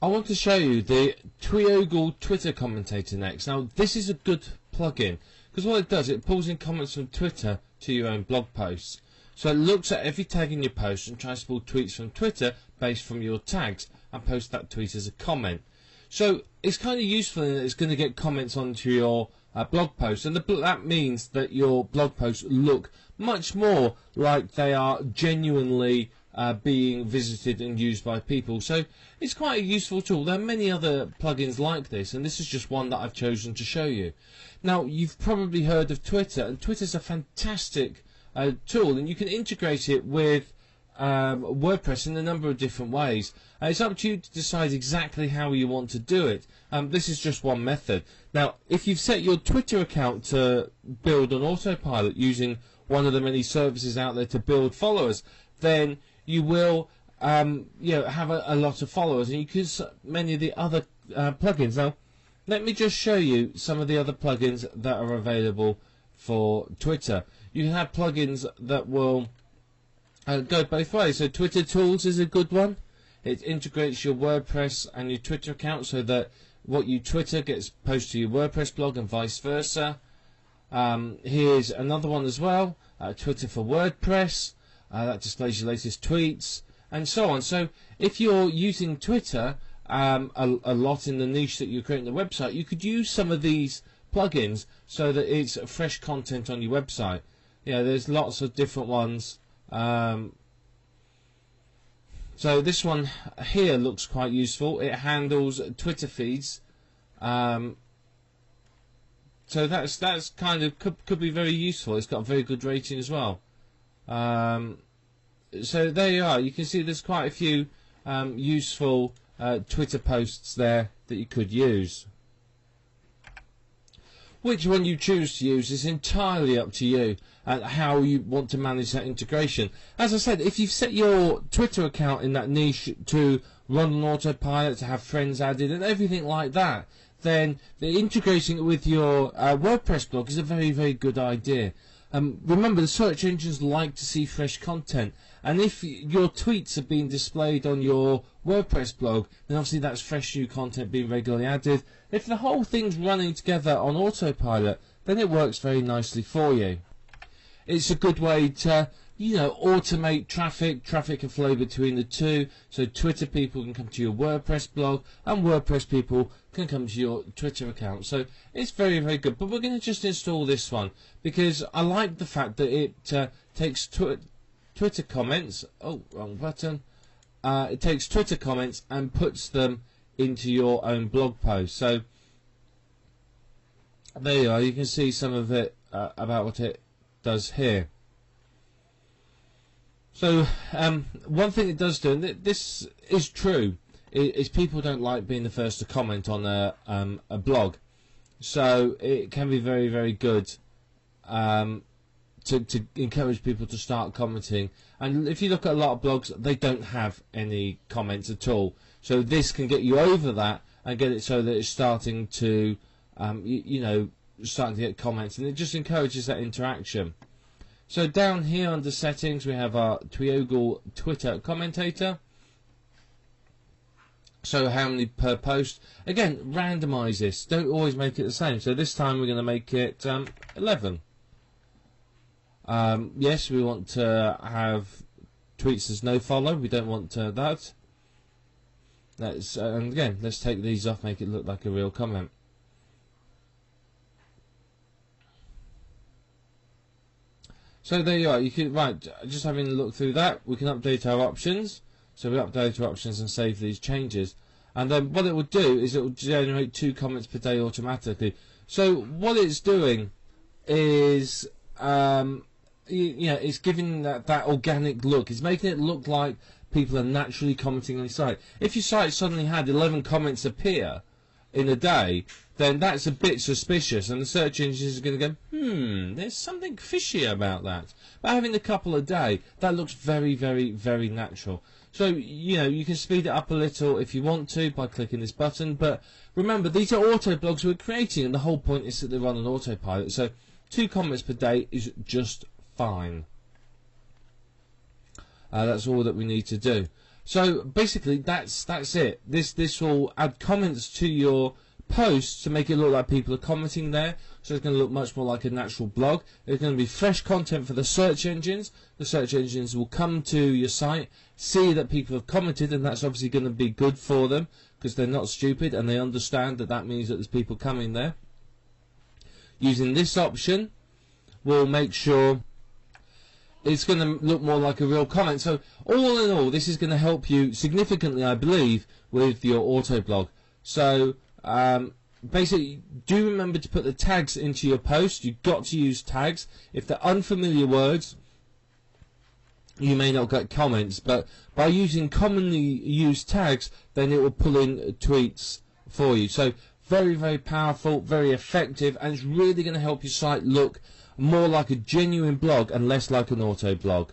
I want to show you the Tweogle Twitter commentator next. Now, this is a good plugin because what it does, it pulls in comments from Twitter to your own blog posts. So it looks at every tag in your post and tries to pull tweets from Twitter based from your tags and post that tweet as a comment. So it's kind of useful in that it's going to get comments onto your blog post, and that means that your blog posts look much more like they are genuinely being visited and used by people. So it's quite a useful tool. There are many other plugins like this, and this is just one that I've chosen to show you. Now, you've probably heard of Twitter, and Twitter's a fantastic tool, and you can integrate it with WordPress in a number of different ways. It's up to you to decide exactly how you want to do it. This is just one method. Now, if you've set your Twitter account to build on autopilot using one of the many services out there to build followers, then you will have a lot of followers, and you can use many of the other plugins. Now, let me just show you some of the other plugins that are available for Twitter. You can have plugins that will go both ways. So Twitter Tools is a good one. It integrates your WordPress and your Twitter account so that what you Twitter gets posted to your WordPress blog and vice versa. Here's another one as well, Twitter for WordPress. That displays your latest tweets and so on. So if you're using Twitter a lot in the niche that you're creating the website, you could use some of these plugins so that it's fresh content on your website. Yeah, there's lots of different ones. So this one here looks quite useful. It handles Twitter feeds. So that's kind of could be very useful. It's got a very good rating as well. So there you are. You can see there's quite a few useful Twitter posts there that you could use. Which one you choose to use is entirely up to you and how you want to manage that integration. As I said, if you've set your Twitter account in that niche to run on autopilot, to have friends added and everything like that, then integrating it with your WordPress blog is a very, very good idea. Remember, the search engines like to see fresh content, and if your tweets are being displayed on your WordPress blog, then obviously that's fresh new content being regularly added. If the whole thing's running together on autopilot, then it works very nicely for you. It's a good way to, automate traffic. Traffic can flow between the two, so Twitter people can come to your WordPress blog, and WordPress people can come to your Twitter account. So it's very, very good. But we're going to just install this one because I like the fact that it takes Twitter comments. Oh, wrong button. It takes Twitter comments and puts them into your own blog post. So there you are. You can see some of it about what it does here. So one thing it does do, and this is true, is people don't like being the first to comment on a blog. So it can be very, very good to encourage people to start commenting. And if you look at a lot of blogs, they don't have any comments at all. So this can get you over that and get it so that it's starting to, starting to get comments, and it just encourages that interaction. So down here under settings, we have our Tweogle Twitter commentator. So how many per post? Again, randomize this. Don't always make it the same. So this time we're going to make it 11. Yes, we want to have tweets as no follow. We don't want that. And again, let's take these off, make it look like a real comment. So there you are. You can, just having a look through that, we can update our options. So we update our options and save these changes. And then what it will do is it will generate 2 comments per day automatically. So what it's doing is, it's giving that organic look. It's making it look like people are naturally commenting on your site. If your site suddenly had 11 comments appear in a day, then that's a bit suspicious, and the search engines are going to go, there's something fishy about that. But having a couple a day, that looks very, very, very natural. So, you can speed it up a little if you want to by clicking this button, but remember, these are auto blogs we're creating, and the whole point is that they run on autopilot. So 2 comments per day is just fine. That's all that we need to do. So basically, that's it. This will add comments to your posts to make it look like people are commenting there. So it's going to look much more like a natural blog. There's going to be fresh content for the search engines. The search engines will come to your site, see that people have commented, and that's obviously going to be good for them because they're not stupid and they understand that that means that there's people coming there. Using this option, we'll make sure it's going to look more like a real comment. So all in all, this is going to help you significantly, I believe, with your auto blog. So basically, do remember to put the tags into your post. You've got to use tags. If they're unfamiliar words, you may not get comments, but by using commonly used tags, then it will pull in tweets for you. So very, very powerful, very effective, and it's really going to help your site look more like a genuine blog and less like an auto blog.